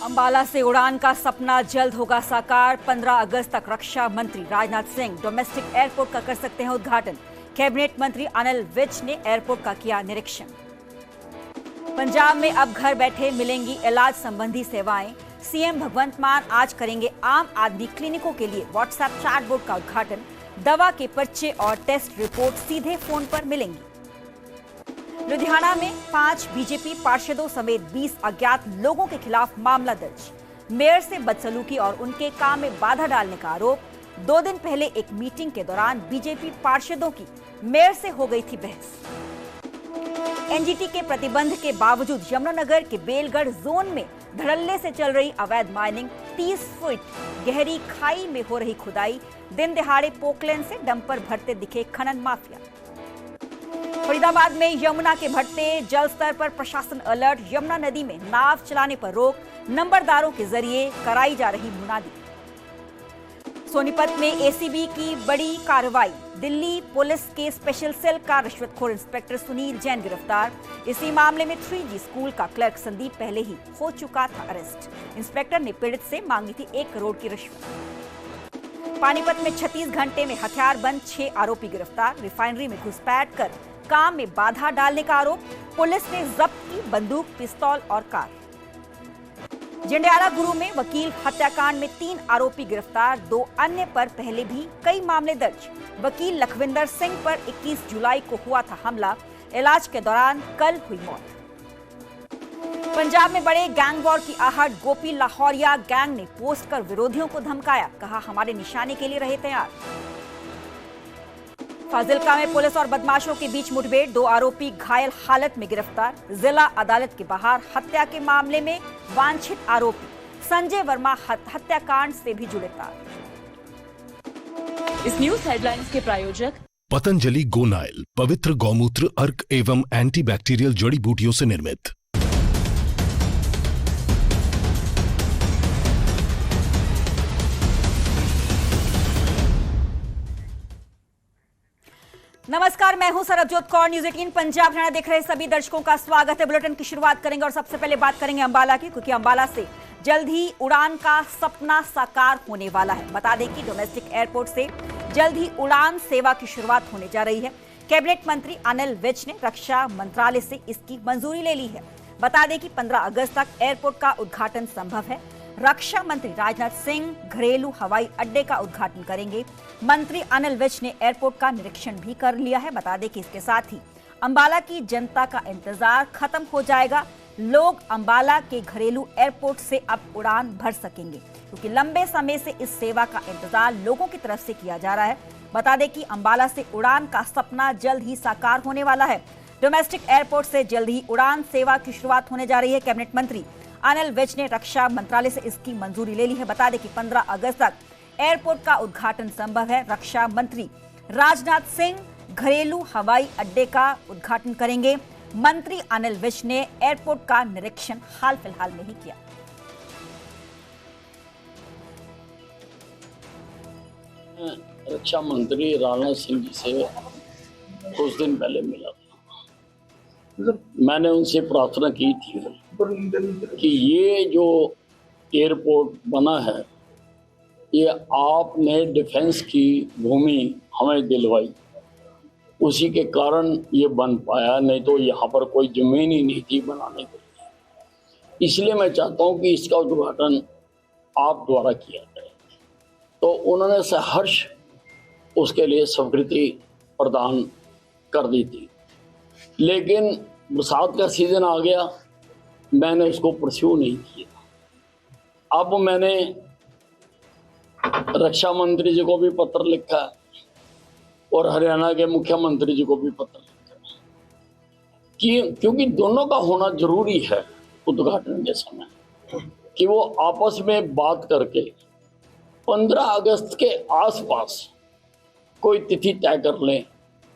अंबाला से उड़ान का सपना जल्द होगा साकार। 15 अगस्त तक रक्षा मंत्री राजनाथ सिंह डोमेस्टिक एयरपोर्ट का कर सकते हैं उद्घाटन। कैबिनेट मंत्री अनिल विज ने एयरपोर्ट का किया निरीक्षण। पंजाब में अब घर बैठे मिलेंगी इलाज संबंधी सेवाएं। सीएम भगवंत मान आज करेंगे आम आदमी क्लिनिकों के लिए व्हाट्सएप चैटबोर्ड का उद्घाटन। दवा के पर्चे और टेस्ट रिपोर्ट सीधे फोन पर मिलेंगी। लुधियाना में 5 बीजेपी पार्षदों समेत 20 अज्ञात लोगों के खिलाफ मामला दर्ज। मेयर से बदसलूकी और उनके काम में बाधा डालने का आरोप। 2 दिन पहले एक मीटिंग के दौरान बीजेपी पार्षदों की मेयर से हो गई थी बहस। एनजीटी के प्रतिबंध के बावजूद यमुनानगर के बेलगढ़ जोन में धड़ल्ले से चल रही अवैध माइनिंग। 30 फुट गहरी खाई में हो रही खुदाई। दिन दिहाड़े पोकलैंड से डंपर भरते दिखे खनन माफिया। फरीदाबाद में यमुना के बढ़ते जल स्तर पर प्रशासन अलर्ट। यमुना नदी में नाव चलाने पर रोक। नंबरदारों के जरिए कराई जा रही मुनादी। सोनीपत में एसीबी की बड़ी कार्रवाई। दिल्ली पुलिस के स्पेशल सेल का रिश्वतखोर इंस्पेक्टर सुनील जैन गिरफ्तार। इसी मामले में 3G स्कूल का क्लर्क संदीप पहले ही हो चुका था अरेस्ट। इंस्पेक्टर ने पीड़ित से मांगी थी 1 करोड़ की रिश्वत। पानीपत में 36 घंटे में हथियार बंद 6 आरोपी गिरफ्तार। रिफाइनरी में घुसपैठ कर काम में बाधा डालने का आरोप। पुलिस ने जब्त की बंदूक, पिस्तौल और कार। जंडियाला गुरु में वकील हत्याकांड में 3 आरोपी गिरफ्तार। 2 अन्य पर पहले भी कई मामले दर्ज। वकील लखविंदर सिंह पर 21 जुलाई को हुआ था हमला। इलाज के दौरान कल हुई मौत। पंजाब में बड़े गैंग वॉर की आहट। गोपी लाहौरिया गैंग ने पोस्ट कर विरोधियों को धमकाया। कहा, हमारे निशाने के लिए रहे तैयार। फाजिल्का में पुलिस और बदमाशों के बीच मुठभेड़। 2 आरोपी घायल हालत में गिरफ्तार। जिला अदालत के बाहर हत्या के मामले में वांछित आरोपी संजय वर्मा हत्याकांड से भी जुड़े तार। इस न्यूज हेडलाइंस के प्रायोजक पतंजलि गोनाइल पवित्र गौमूत्र अर्क एवं एंटीबैक्टीरियल जड़ी बूटियों से निर्मित। नमस्कार, मैं हूं सरबजोत कौर। न्यूज 18 पंजाब हरियाणा देख रहे सभी दर्शकों का स्वागत है। बुलेटिन की शुरुआत करेंगे और सबसे पहले बात करेंगे अंबाला की, क्योंकि अंबाला से जल्द ही उड़ान का सपना साकार होने वाला है। बता दें कि डोमेस्टिक एयरपोर्ट से जल्द ही उड़ान सेवा की शुरुआत होने जा रही है। कैबिनेट मंत्री अनिल विज ने रक्षा मंत्रालय से इसकी मंजूरी ले ली है। बता दें कि 15 अगस्त तक एयरपोर्ट का उद्घाटन संभव है। रक्षा मंत्री राजनाथ सिंह घरेलू हवाई अड्डे का उद्घाटन करेंगे। मंत्री अनिल विज ने एयरपोर्ट का निरीक्षण भी कर लिया है। बता दें कि इसके साथ ही अंबाला की जनता का इंतजार खत्म हो जाएगा। लोग अंबाला के घरेलू एयरपोर्ट से अब उड़ान भर सकेंगे, क्योंकि लंबे समय से इस सेवा का इंतजार लोगों की तरफ से किया जा रहा है। बता दें कि अंबाला से उड़ान का सपना जल्द ही साकार होने वाला है। डोमेस्टिक एयरपोर्ट से जल्द ही उड़ान सेवा की शुरुआत होने जा रही है। कैबिनेट मंत्री अनिल विज ने रक्षा मंत्रालय से इसकी मंजूरी ले ली है। बता दें कि 15 अगस्त तक एयरपोर्ट का उद्घाटन संभव है। रक्षा मंत्री राजनाथ सिंह घरेलू हवाई अड्डे का उद्घाटन करेंगे। मंत्री अनिल विज ने एयरपोर्ट का निरीक्षण हाल फिलहाल में ही किया। रक्षा मंत्री राजनाथ सिंह जी से कुछ दिन पहले मिला था। मैंने उनसे प्रार्थना की थी कि ये जो एयरपोर्ट बना है, ये आपने डिफेंस की भूमि हमें दिलवाई, उसी के कारण ये बन पाया, नहीं तो यहाँ पर कोई जमीन ही नहीं थी बनाने के लिए। इसलिए मैं चाहता हूँ कि इसका उद्घाटन आप द्वारा किया जाए। तो उन्होंने सहर्ष उसके लिए स्वीकृति प्रदान कर दी थी, लेकिन बरसात का सीजन आ गया, मैंने उसको परस्यू नहीं किया। अब मैंने रक्षा मंत्री जी को भी पत्र लिखा और हरियाणा के मुख्यमंत्री जी को भी पत्र लिखा कि क्योंकि दोनों का होना जरूरी है उद्घाटन के समय, कि वो आपस में बात करके 15 अगस्त के आसपास कोई तिथि तय कर लें,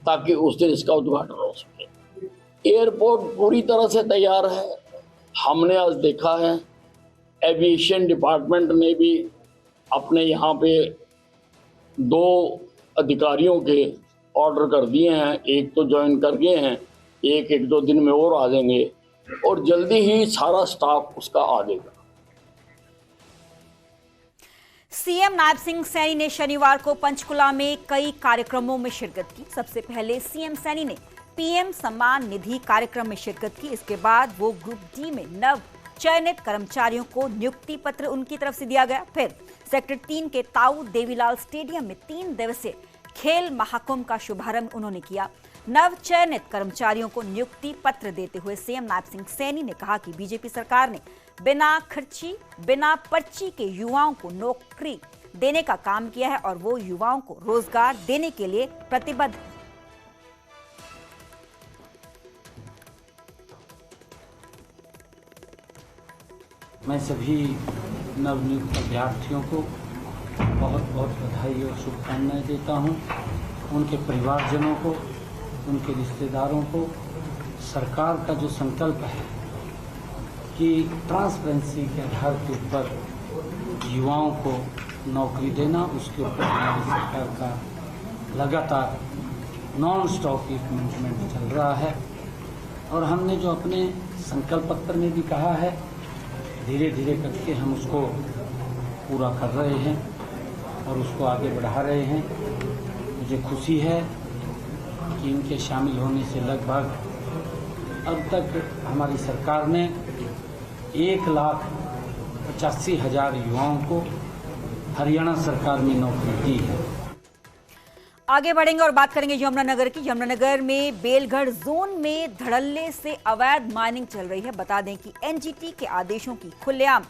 ताकि उस दिन इसका उद्घाटन हो सके। एयरपोर्ट पूरी तरह से तैयार है। हमने आज देखा है, एविएशन डिपार्टमेंट ने भी अपने यहाँ पे 2 अधिकारियों के ऑर्डर कर दिए हैं। एक तो ज्वाइन कर गए हैं, एक 1-2 दिन में और आ जाएंगे, और जल्दी ही सारा स्टाफ उसका आ जाएगा। सीएम नायब सिंह सैनी ने शनिवार को पंचकुला में कई कार्यक्रमों में शिरकत की। सबसे पहले सीएम सैनी ने पीएम सम्मान निधि कार्यक्रम में शिरकत की। इसके बाद वो ग्रुप डी में नव चयनित कर्मचारियों को नियुक्ति पत्र उनकी तरफ से दिया गया। फिर सेक्टर 3 के ताऊ देवीलाल स्टेडियम में 3 दिवसीय खेल महाकुंभ का शुभारंभ उन्होंने किया। नव चयनित कर्मचारियों को नियुक्ति पत्र देते हुए सीएम नायब सिंह सैनी ने कहा कि बीजेपी सरकार ने बिना खर्ची बिना पर्ची के युवाओं को नौकरी देने का काम किया है और वो युवाओं को रोजगार देने के लिए प्रतिबद्ध है। मैं सभी नवनियुक्त अभ्यर्थियों को बहुत बहुत बधाई और शुभकामनाएं देता हूं। उनके परिवारजनों को, उनके रिश्तेदारों को सरकार का जो संकल्प है कि ट्रांसपेरेंसी के आधार के ऊपर युवाओं को नौकरी देना, उसके ऊपर हमारी सरकार का लगातार नॉन स्टॉप इम्प्लीमेंट चल रहा है। और हमने जो अपने संकल्प पत्र में भी कहा है, धीरे धीरे करके हम उसको पूरा कर रहे हैं और उसको आगे बढ़ा रहे हैं। मुझे खुशी है कि इनके शामिल होने से लगभग अब तक हमारी सरकार ने 1,85,000 युवाओं को हरियाणा सरकार में नौकरी दी है। आगे बढ़ेंगे और बात करेंगे यमुनानगर की। यमुनानगर में बेलगढ़ जोन में धड़ल्ले से अवैध माइनिंग चल रही है। बता दें कि एनजीटी के आदेशों की खुलेआम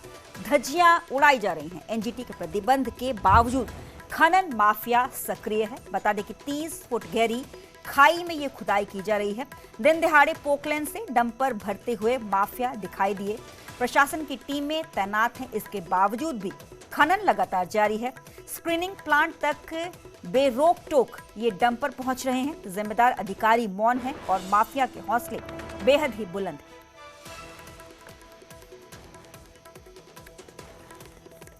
धज्जियां उड़ाई जा रही हैं। एनजीटी के प्रतिबंध के बावजूद खनन माफिया सक्रिय है। बता दें कि 30 फुट गहरी खाई में ये खुदाई की जा रही है। दिन दिहाड़े पोकलैन से डंपर भरते हुए माफिया दिखाई दिए। प्रशासन की टीमें तैनात हैं, इसके बावजूद भी खनन लगातार जारी है। स्क्रीनिंग प्लांट तक बेरोक टोक ये डंपर पहुंच रहे हैं। जिम्मेदार अधिकारी मौन हैं और माफिया के हौसले बेहद ही बुलंद हैं।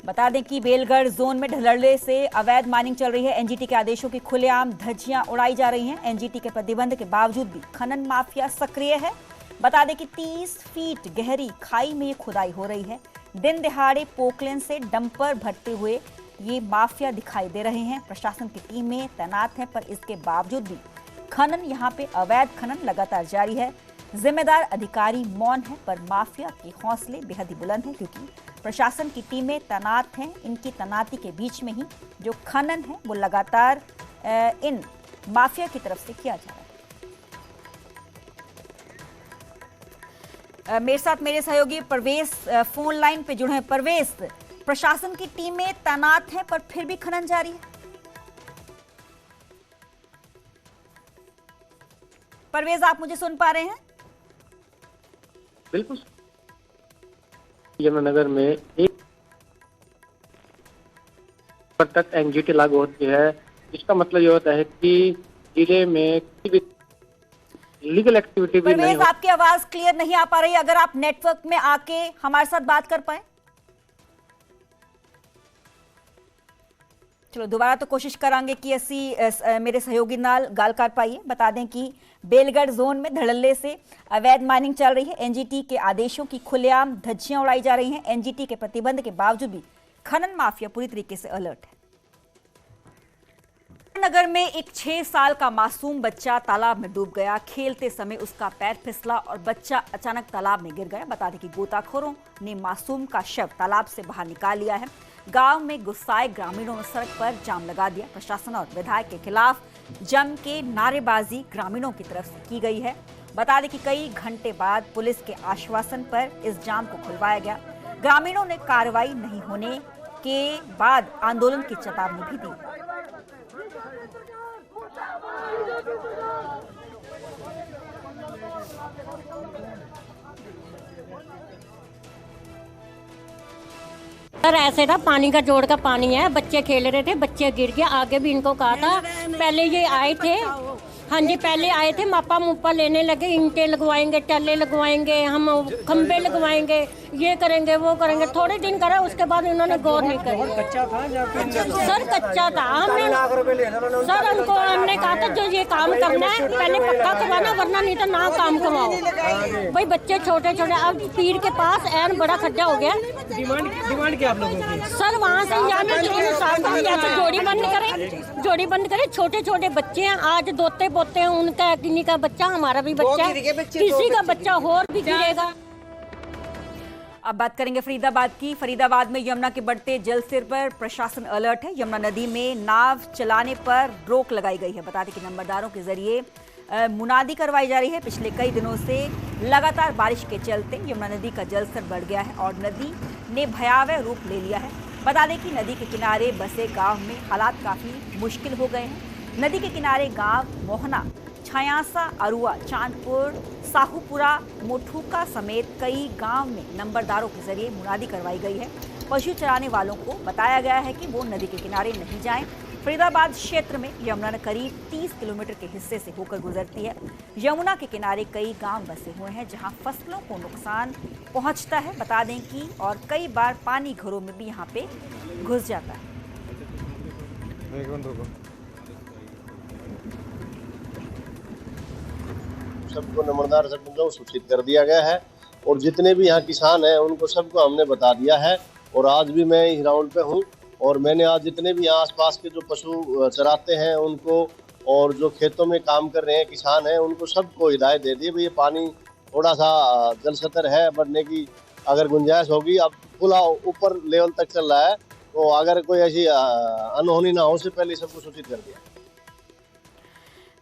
बता दें कि बेलगढ़ जोन में धड़ल्ले से अवैध माइनिंग चल रही है। एनजीटी के आदेशों की खुलेआम धज्जियां उड़ाई जा रही हैं। एनजीटी के प्रतिबंध के बावजूद भी खनन माफिया सक्रिय है। बता दें कि 30 फीट गहरी खाई में ये खुदाई हो रही है। दिन दिहाड़े पोकलैन से डंपर भरते हुए ये माफिया दिखाई दे रहे हैं। प्रशासन की टीमें तैनात हैं, पर इसके बावजूद भी खनन यहाँ पे अवैध खनन लगातार जारी है। जिम्मेदार अधिकारी मौन है, पर माफिया के हौसले बेहद ही बुलंद हैं, क्योंकि प्रशासन की टीमें तैनात हैं। इनकी तैनाती के बीच में ही जो खनन है वो लगातार इन माफिया की तरफ से किया जा रहा है। मेरे साथ मेरे सहयोगी परवेज फोन लाइन पे जुड़े हैं। परवेज, प्रशासन की टीमें तैनात हैं पर फिर भी खनन जारी है। परवेज, आप मुझे सुन पा रहे हैं? बिल्कुल। यमुनानगर में एक पर तक एनजीटी लागू होती है। इसका मतलब ये होता है कि जिले में लीगल एक्टिविटी भी नहीं। आपकी आवाज क्लियर नहीं आ पा रही, अगर आप नेटवर्क में आके हमारे साथ बात कर पाए। चलो दोबारा तो कोशिश करांगे कि ऐसी मेरे सहयोगी नाल गाल कर पाइए। बता दें कि बेलगढ़ जोन में धड़ल्ले से अवैध माइनिंग चल रही है। एनजीटी के आदेशों की खुलेआम धज्जियां उड़ाई जा रही हैं। एनजीटी के प्रतिबंध के बावजूद भी खनन माफिया पूरी तरीके से अलर्ट है। नगर में एक 6 साल का मासूम बच्चा तालाब में डूब गया। खेलते समय उसका पैर फिसला और बच्चा अचानक तालाब में गिर गया। बता दें कि गोताखोरों ने मासूम का शव तालाब से बाहर निकाल लिया है। गांव में गुस्साए ग्रामीणों ने सड़क पर जाम लगा दिया। प्रशासन और विधायक के खिलाफ जम के नारेबाजी ग्रामीणों की तरफ से की गई है। बता दें कि कई घंटे बाद पुलिस के आश्वासन पर इस जाम को खुलवाया गया। ग्रामीणों ने कार्रवाई नहीं होने के बाद आंदोलन की चेतावनी भी दी। सर ऐसे था, पानी का जोड़ का पानी है, बच्चे खेल रहे थे, बच्चे गिर गए। आगे भी इनको कहा था, पहले ये आए थे हाँ जी, पहले आए थे, मापा मुपा लेने लगे, ईंटें लगवाएंगे, टल्ले लगवाएंगे, हम खंबे लगवाएंगे, ये करेंगे वो करेंगे। थोड़े दिन करा, उसके बाद इन्होंने गौर नहीं करी। सर कच्चा था, सर हमने कहा था जो ये काम करना है पहले पक्का करवाना, वरना नहीं तो ना काम करवाओ। भाई बच्चे छोटे छोटे, अब पीर के पास ऐन बड़ा खड्डा हो गया। डिमांड क्या आप लोगों की? सर वहाँ से या तो जोड़ी बंद करे। छोटे छोटे बच्चे हैं, आज दोते पोते हैं, उनका किन्हीं का बच्चा, हमारा भी बच्चा है, किसी का बच्चा और भी गिरेगा। अब बात करेंगे फरीदाबाद की। फरीदाबाद में यमुना के बढ़ते जल स्तर पर प्रशासन अलर्ट है। यमुना नदी में नाव चलाने पर रोक लगाई गई है। बता दें कि नंबरदारों के जरिए मुनादी करवाई जा रही है। पिछले कई दिनों से लगातार बारिश के चलते यमुना नदी का जलस्तर बढ़ गया है और नदी ने भयावह रूप ले लिया है। बता दें कि नदी के किनारे बसे गांव में हालात काफ़ी मुश्किल हो गए हैं। नदी के किनारे गांव मोहना, छयासा, अरुआ, चांदपुर, साहूपुरा, मोठूका समेत कई गांव में नंबरदारों के जरिए मुनादी करवाई गई है। पशु चराने वालों को बताया गया है कि वो नदी के किनारे नहीं जाएं। फरीदाबाद क्षेत्र में यमुना करीब 30 किलोमीटर के हिस्से से होकर गुजरती है। यमुना के किनारे कई गांव बसे हुए हैं जहां फसलों को नुकसान पहुंचता है। बता दें कि और कई बार पानी घरों में भी यहां पे घुस जाता है। सबको नंबरदार सरपंचों सूचित कर दिया गया है और जितने भी यहाँ किसान हैं उनको सबको हमने बता दिया है। और आज भी मैं इस राउंड पे हूँ और मैंने आज जितने भी यहाँ आसपास के जो पशु चराते हैं उनको और जो खेतों में काम कर रहे हैं किसान हैं उनको सबको हिदायत दे दी। भाई ये पानी थोड़ा सा जल स्तर है, बढ़ने की अगर गुंजाइश होगी। अब पुला ऊपर लेवल तक चल रहा है, तो अगर कोई ऐसी अनहोनी ना हो उससे पहले सबको सूचित कर दिया।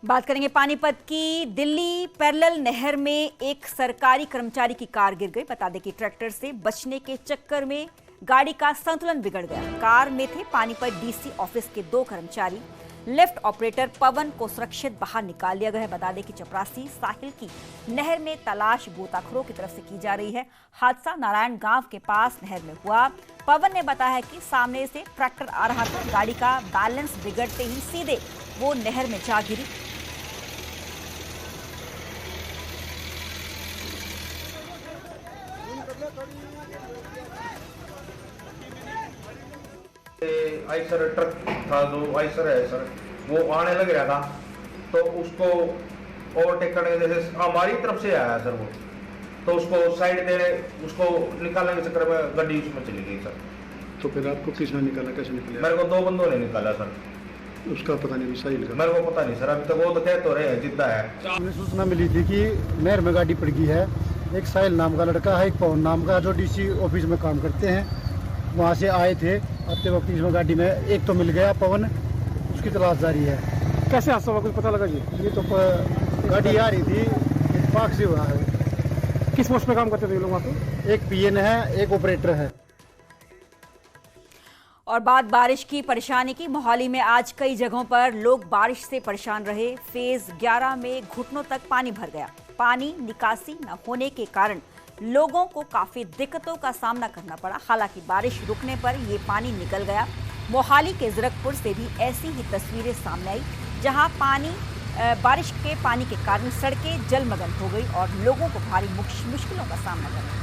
बात करेंगे पानीपत की। दिल्ली पैरेलल नहर में एक सरकारी कर्मचारी की कार गिर गई। बता दें कि ट्रैक्टर से बचने के चक्कर में गाड़ी का संतुलन बिगड़ गया। कार में थे पानीपत डीसी ऑफिस के 2 कर्मचारी। लिफ्ट ऑपरेटर पवन को सुरक्षित बाहर निकाल लिया गया है। बता दें कि चपरासी साहिल की नहर में तलाश गोताखोरों की तरफ से की जा रही है। हादसा नारायण गांव के पास नहर में हुआ। पवन ने बताया कि सामने से ट्रैक्टर आ रहा था, गाड़ी का बैलेंस बिगड़ते ही सीधे वो नहर में जा गिरी। आइसर ट्रक था, जो आइसर है सर, वो आने लग रहा था तो उसको ओवरटेक करने के जैसे हमारी तरफ से आया सर वो, तो उसको साइड देने उसको निकालने के चक्कर में गाड़ी उसमें चली गई सर। तो फिर आपको किसने निकाला, कैसे निकाला? मेरे को 2 बंदों ने निकाला सर। उसका पता नहीं, साहिल का? मेरे को पता नहीं सर, अभी तक वो तो कह तो रहे हैं जितना है। हमें सूचना मिली थी कि नहर में गाड़ी पड़ गई है। एक साहिल नाम का लड़का है, एक पवन नाम का, जो डीसी ऑफिस में काम करते हैं, वहाँ से आए थे। आते वक्त इसमें गाड़ी में एक तो मिल गया पवन, उसकी तलाश जारी है। कैसे हादसा हुआ, कुछ पता लगा जी? ये तो गाड़ी आ रही थी, पाक से हुआ है। किस पोस्ट पे काम करते थे लोग वहाँ पे? एक पीएन है, एक ऑपरेटर है। और बात बारिश की परेशानी की। मोहाली में आज कई जगहों पर लोग बारिश से परेशान रहे। फेज 11 में घुटनों तक पानी भर गया। पानी निकासी न होने के कारण लोगों को काफी दिक्कतों का सामना करना पड़ा। हालांकि बारिश रुकने पर ये पानी निकल गया। मोहाली के ज़रकपुर से भी ऐसी ही तस्वीरें सामने आई, जहां बारिश के पानी के कारण सड़कें जलमग्न हो गई और लोगों को भारी मुश्किलों का सामना करना पड़ा।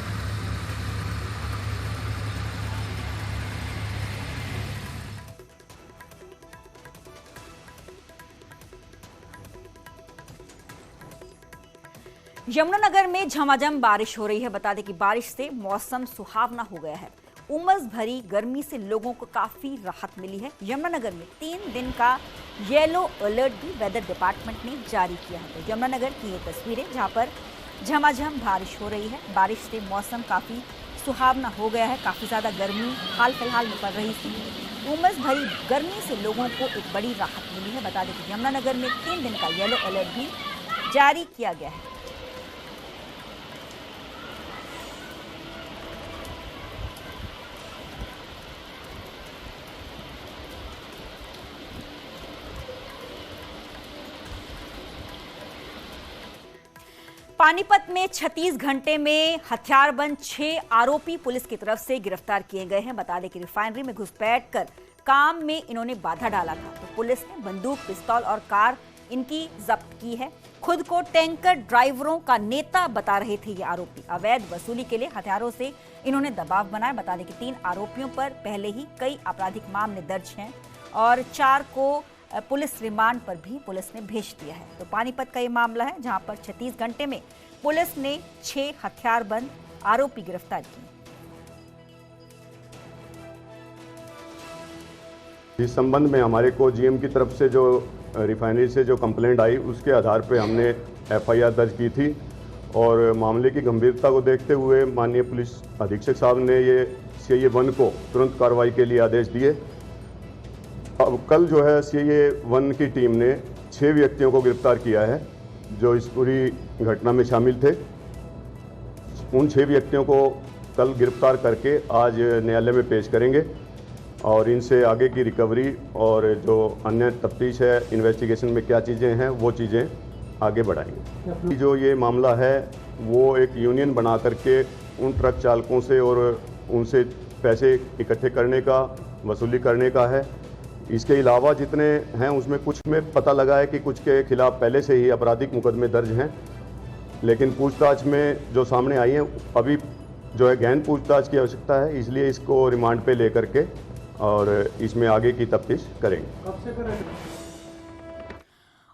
यमुनानगर में झमाझम बारिश हो रही है। बता दें कि बारिश से मौसम सुहावना हो गया है। उमस भरी गर्मी से लोगों को काफी राहत मिली है। यमुनानगर में 3 दिन का येलो अलर्ट भी वेदर डिपार्टमेंट ने जारी किया है। तो यमुनानगर की ये तस्वीरें जहां पर झमाझम बारिश हो रही है। बारिश से मौसम काफी सुहावना हो गया है। काफी ज्यादा गर्मी हाल फिलहाल में पड़ रही थी। उमस भरी गर्मी से लोगों को एक बड़ी राहत मिली है। बता दें कि यमुनानगर में 3 दिन का येलो अलर्ट भी जारी किया गया है। पानीपत में 36 घंटे में हथियारबंद 6 आरोपी पुलिस की तरफ से गिरफ्तार किए गए हैं। बता दें कि रिफाइनरी में घुसपैठ कर काम में इन्होंने बाधा डाला था, तो पुलिस ने बंदूक, पिस्तौल और कार इनकी जब्त की है। खुद को टैंकर ड्राइवरों का नेता बता रहे थे ये आरोपी। अवैध वसूली के लिए हथियारों से इन्होंने दबाव बनाया। बता दें कि 3 आरोपियों पर पहले ही कई आपराधिक मामले दर्ज हैं और 4 को पुलिस रिमांड पर भी पुलिस ने भेज दिया है। तो पानीपत का ये मामला है जहां पर 36 घंटे में पुलिस ने 6 हथियारबंद आरोपी गिरफ्तार किए। इस संबंध में हमारे को जीएम की तरफ से जो रिफाइनरी से जो कंप्लेंट आई उसके आधार पे हमने एफआईआर दर्ज की थी और मामले की गंभीरता को देखते हुए माननीय पुलिस अधीक्षक साहब ने ये सीआईए 1 को तुरंत कार्रवाई के लिए आदेश दिए। अब कल जो है सीआईए 1 की टीम ने 6 व्यक्तियों को गिरफ्तार किया है जो इस पूरी घटना में शामिल थे। उन 6 व्यक्तियों को कल गिरफ्तार करके आज न्यायालय में पेश करेंगे और इनसे आगे की रिकवरी और जो अन्य तफ्तीश है, इन्वेस्टिगेशन में क्या चीज़ें हैं वो चीज़ें आगे बढ़ाएंगे। जो ये मामला है वो एक यूनियन बना करके उन ट्रक चालकों से और उनसे पैसे इकट्ठे करने का, वसूली करने का है। इसके अलावा जितने हैं उसमें कुछ में पता लगा है कि कुछ के खिलाफ पहले से ही आपराधिक मुकदमे दर्ज हैं, लेकिन पूछताछ में जो सामने आई हैं अभी जो है गहन पूछताछ की आवश्यकता है, इसलिए इसको रिमांड पे लेकर के और इसमें आगे की तफ्तीश करेंगे।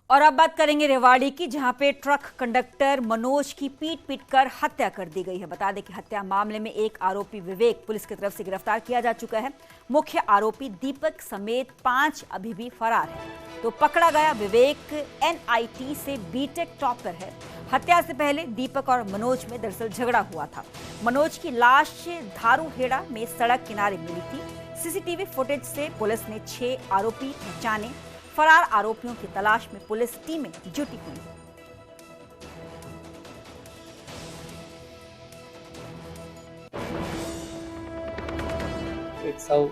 और अब बात करेंगे रेवाड़ी की, जहां पे ट्रक कंडक्टर मनोज की पीट कर हत्या कर दी गई है। बता दें कि हत्या मामले में एक आरोपी विवेक पुलिस की तरफ से गिरफ्तार किया जा चुका है। मुख्य आरोपी दीपक समेत 5 अभी भी फरार है। तो पकड़ा गया विवेक NIT से बीटेक टॉपर है। हत्या से पहले दीपक और मनोज में दरअसल झगड़ा हुआ था। मनोज की लाश धारूहेड़ा में सड़क किनारे मिली थी। सीसीटीवी फुटेज से पुलिस ने 6 आरोपी पहचाने। फरार आरोपियों की तलाश में पुलिस टीमें जुटी हुई। एक शव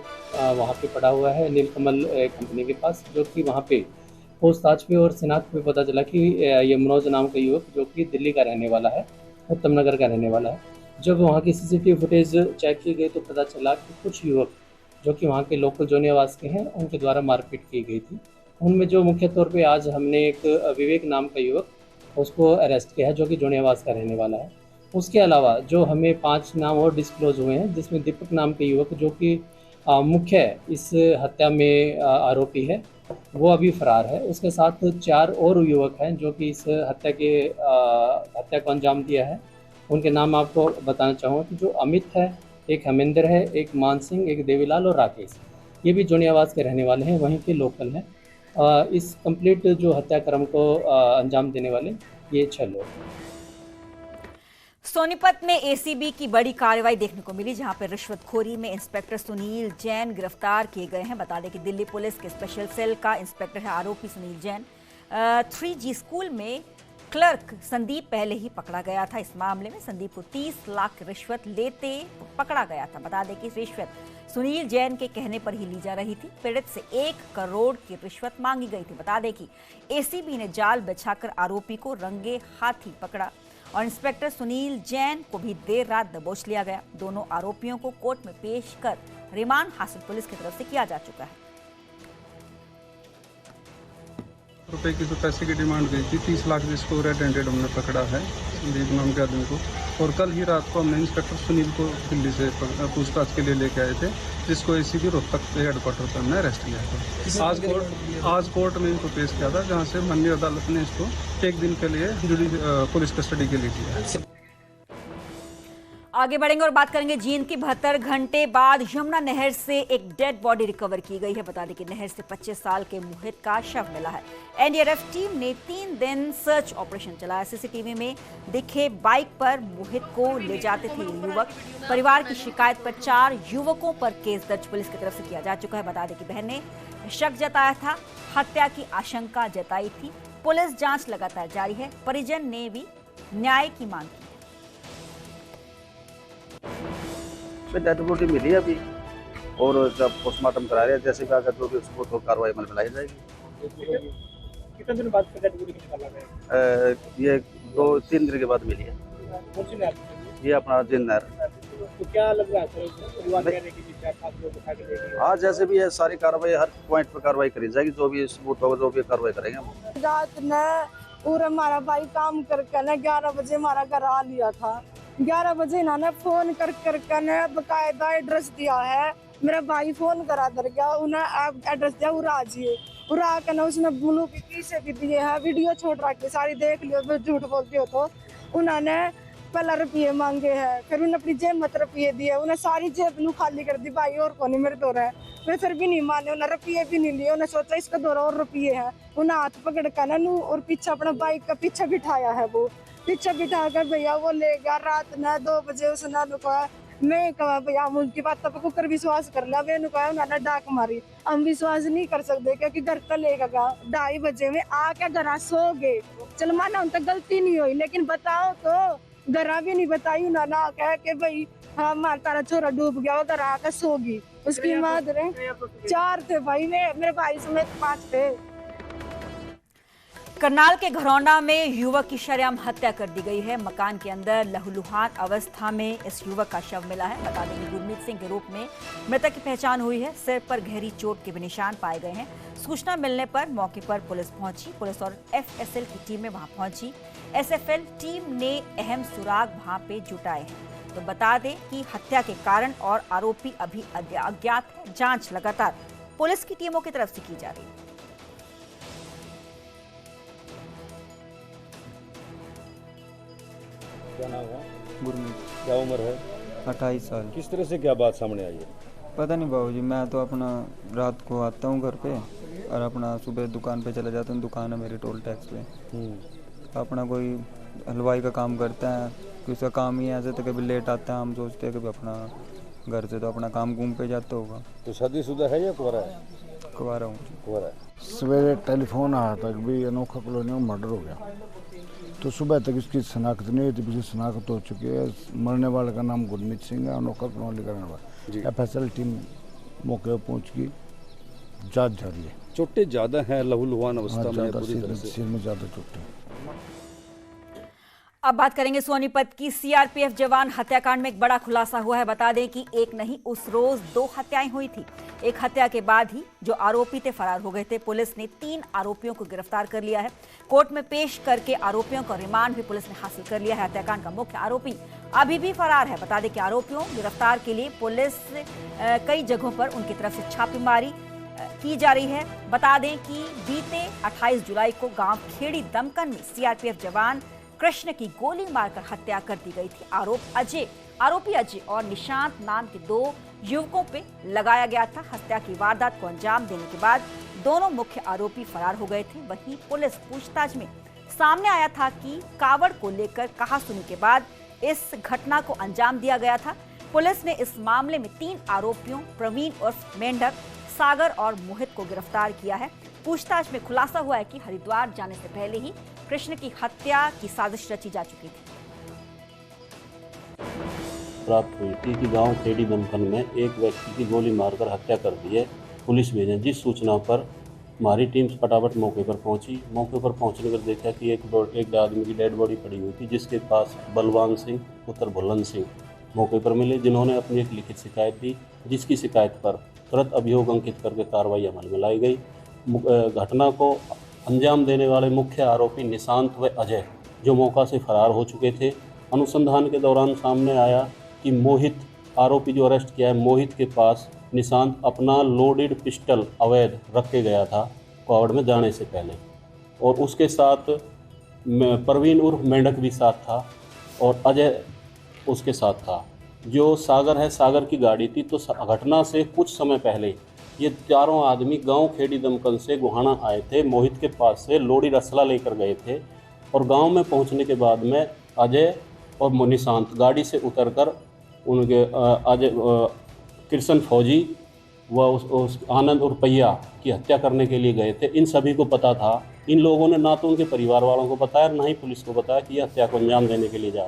वहाँ पे पड़ा हुआ है नीलकमल कंपनी के पास, जो कि वहाँ पे पूछताछ में और शिनाख्त में पता चला कि ये मनोज नाम का युवक जो कि दिल्ली का रहने वाला है, उत्तम नगर का रहने वाला है। जब वहाँ की सीसीटीवी फुटेज चेक की गई तो पता चला कि कुछ युवक जो कि वहाँ के लोकल जोनी आवास के हैं उनके द्वारा मारपीट की गई थी। उनमें जो मुख्य तौर पे आज हमने एक विवेक नाम का युवक उसको अरेस्ट किया है जो कि जोनी आवास का रहने वाला है। उसके अलावा जो हमें 5 नाम और डिस्क्लोज हुए हैं, जिसमें दीपक नाम के युवक जो कि मुख्य इस हत्या में आरोपी है, वो अभी फरार है। उसके साथ 4 और युवक हैं जो कि इस हत्या को अंजाम दिया है। उनके नाम आपको बताना चाहूँगा कि जो अमित है, एक हमेंद्र है, एक मान सिंह, एक देवीलाल और राकेश, ये भी जोनी आवास के रहने वाले हैं, वहीं के लोकल हैं। इस कंप्लीट जो हत्याक्रम को अंजाम देने वाले ये 6 लोग। सोनीपत में एसीबी की बड़ी कार्रवाई देखने को मिली, जहां पर रिश्वतखोरी में इंस्पेक्टर सुनील जैन गिरफ्तार किए गए हैं। बता दें कि दिल्ली पुलिस के स्पेशल सेल का इंस्पेक्टर है आरोपी सुनील जैन। 3G स्कूल में क्लर्क संदीप पहले ही पकड़ा गया था। इस मामले में संदीप को 30 लाख रिश्वत लेते पकड़ा गया था। बता दें कि रिश्वत सुनील जैन के कहने पर ही ली जा रही थी। पीड़ित से 1 करोड़ की रिश्वत मांगी गई थी। बता दें कि एसीबी ने जाल बिछाकर आरोपी को रंगे हाथी पकड़ा और इंस्पेक्टर सुनील जैन को भी देर रात दबोच लिया गया। दोनों आरोपियों को कोर्ट में पेश कर रिमांड हासिल पुलिस की तरफ से किया जा चुका है। रुपए की जो पैसे की डिमांड गई थी, 30 लाख जिसको रेड हैंडेड हमने पकड़ा है संदीप नाम के आदमी को। और कल ही रात को हमने इंस्पेक्टर सुनील को दिल्ली से पूछताछ के लिए लेके आए थे, जिसको एसीबी रोहतक के हेडक्वार्टर पर हमने अरेस्ट किया था। आज कोर्ट में इनको पेश किया था, जहां से माननीय अदालत ने इसको 1 दिन के लिए पुलिस कस्टडी के लिए किया है। आगे बढ़ेंगे और बात करेंगे जींद की 72 घंटे बाद यमुना नहर से एक डेड बॉडी रिकवर की गई है। बता दें कि नहर से 25 साल के मोहित का शव मिला है। एनडीआरएफ टीम ने 3 दिन सर्च ऑपरेशन चलाया। सीसीटीवी में दिखे बाइक पर मोहित को ले जाते थे युवक। परिवार की शिकायत पर 4 युवकों पर केस दर्ज पुलिस की तरफ से किया जा चुका है। बता दें कि बहन ने शक जताया था, हत्या की आशंका जताई थी। पुलिस जांच लगातार जारी है। परिजन ने भी न्याय की मांग की। डेड बॉडी मिली है अभी और जब पोस्टमार्टम करा रहे हैं, जैसे भी अगर जो भी उसको तो कार्रवाई में लाई जाएगी। कितने दिन बाद डेड बॉडी निकाला गया? ये 2-3 दिन के बाद मिली है। कौन सी नहर? ये अपना जिंद नहर। तो क्या लग रहा है परिवार कहने की हाँ, जैसे भी है सारी कार्रवाई, हर पॉइंट पर कार्रवाई करी जाएगी। जो भी सबूत होगा, जो भी कार्रवाई करेंगे हम। रात ने पूरा हमारा भाई काम करके ना 11 बजे हमारा घर आ लिया था। 11 बजे इन्होंने फोन कर करके ने बकायदा एड्रेस दिया है। मेरा भाई फोन करा कर गया, उन्हें एड्रेस दिया उड़ा जी, उड़ा के ना उसने ब्लू के पीछे भी दिए हैं, वीडियो छोड़ रखी सारी देख लियो, तो झूठ बोलती हो तो। उन्होंने पहला रुपये मांगे हैं, फिर उन्हें अपनी जेब मत रुपये दिए, उन्हें सारी जेब लू खाली कर दी, भाई और कौन मेरे दो रहे। वे फिर भी नहीं माने, उन्हें रुपये भी नहीं लिए, उन्हें सोचा इसका दो और रुपये है। उन्हें हाथ पकड़ कर ना नू और पीछे अपना बाइक का पीछे बिठाया है, वो पीछे बिठा कर भैया वो ले गया। रात ने 2 बजे उसने रुका, मैं कहा भैया उनकी बात तब कुकर विश्वास कर लिया, मैंने कहा उन्होंने डाक मारी। हम विश्वास नहीं कर सकते क्योंकि घर तो लेगा 2:30 बजे में आके घर सो गए। चल माना उन तक गलती नहीं हुई, लेकिन बताओ तो घर भी नहीं बताई उन्होंने कह के भाई हाँ मार तारा छोरा डूब गया, घर आकर सोगी। उसकी मादर 4 थे भाई, मेरे भाई समेत 5 थे। करनाल के घरौंडा में युवक की शरेआम हत्या कर दी गई है। मकान के अंदर लहूलुहान अवस्था में इस युवक का शव मिला है। बता दें कि गुरमीत सिंह के रूप में मृतक की पहचान हुई है। सिर पर गहरी चोट के भी निशान पाए गए हैं। सूचना मिलने पर मौके पर पुलिस पहुंची। पुलिस और FSL की टीमें वहां पहुंची। SFL टीम ने अहम सुराग वहां पे जुटाए हैं। तो बता दें कि हत्या के कारण और आरोपी अभी अज्ञात है। जांच लगातार पुलिस की टीमों की तरफ से की जा रही है। क्या नाम है? गुरमीत। क्या उम्र है? 28 साल। किस तरह से क्या बात सामने आई है? पता नहीं बाबूजी, मैं तो अपना रात को आता हूँ घर पे और अपना सुबह दुकान पे चला जाता हूँ। दुकान है मेरी टोल टैक्स पे। अपना कोई हलवाई का काम करता है, उसका काम ही ऐसे तो कभी लेट आता है। हम सोचते हैं कि अपना घर से तो अपना काम घूम पे जाता होगा। तो शादीशुदा है या कुंवारा है? कुंवारा हूँ। कुंवारा है। सवेरे टेलीफोन आया था कि भाई अनोखा कॉलोनी में मर्डर हो गया। तो सुबह तक इसकी शनाख्त नहीं हुई, पिछली शनाख्त हो चुकी है। मरने वाले का नाम गुरमीत सिंह है, अनोखा कॉलोनी का रहने वाला। FSL टीम मौके पर पहुँच गई, जांच जारी है। चोटें ज्यादा हैं, लहूलुहान अवस्था में पूरी तरह से। सिर में ज्यादा चोटें। अब बात करेंगे सोनीपत की। CRPF जवान हत्याकांड में एक बड़ा खुलासा हुआ है। बता दें कि एक नहीं उस रोज 2 हत्याएं हुई थी। एक हत्या के बाद ही जो आरोपी थे फरार हो गए थे। पुलिस ने 3 आरोपियों को गिरफ्तार कर लिया है। कोर्ट में पेश करके आरोपियों का रिमांड भी पुलिस ने हासिल कर लिया है। हत्याकांड का मुख्य आरोपी अभी भी फरार है। बता दें कि आरोपियों गिरफ्तार के लिए पुलिस कई जगहों पर उनकी तरफ से छापेमारी की जा रही है। बता दें कि बीते 28 जुलाई को गांव खेड़ी दमकन में CRPF जवान कृष्ण की गोली मारकर हत्या कर दी गई थी। आरोपी अजय और निशांत नाम के 2 युवकों पे लगाया गया था। हत्या की वारदात को अंजाम देने के बाद दोनों मुख्य आरोपी फरार हो गए थे। वहीं पुलिस पूछताछ में सामने आया था कि कावड़ को लेकर कहासुनी के बाद इस घटना को अंजाम दिया गया था। पुलिस ने इस मामले में 3 आरोपियों प्रवीण उर्फ मेंढक, सागर और मोहित को गिरफ्तार किया है। पूछताछ में खुलासा हुआ है कि हरिद्वार जाने से पहले ही कृष्ण की हत्या की साजिश रची जा चुकी थी। प्राप्त हुई थी कि गांव खेड़ी दमकन में एक व्यक्ति की गोली मारकर हत्या कर दी है। पुलिस भेजे, जिस सूचना पर हमारी टीम फटाफट मौके पर पहुंची। मौके पर पहुंचने पर देखा कि एक आदमी की डेड बॉडी पड़ी हुई थी, जिसके पास बलवान सिंह पुत्र भुलन सिंह मौके पर मिले, जिन्होंने अपनी एक लिखित शिकायत दी, जिसकी शिकायत पर तुरंत अभियोग अंकित करके कार्रवाई अमल में लाई गई। घटना को अंजाम देने वाले मुख्य आरोपी निशांत व अजय जो मौका से फरार हो चुके थे। अनुसंधान के दौरान सामने आया कि मोहित आरोपी जो अरेस्ट किया है, मोहित के पास निशांत अपना लोडेड पिस्टल अवैध रख के गया था कावड़ में जाने से पहले, और उसके साथ प्रवीण उर्फ मेंढक भी साथ था और अजय उसके साथ था। जो सागर है, सागर की गाड़ी थी। तो घटना से कुछ समय पहले ये 4 आदमी गांव खेड़ी दमकन से गुहाना आए थे। मोहित के पास से लोडी रसला लेकर गए थे और गांव में पहुंचने के बाद में अजय और निशांत गाड़ी से उतरकर उनके अजय कृष्ण फौजी व उस आनंद और पैया की हत्या करने के लिए गए थे। इन सभी को पता था। इन लोगों ने ना तो उनके परिवार वालों को बताया, ना ही पुलिस को बताया कि यह हत्या को अंजाम देने के लिए जा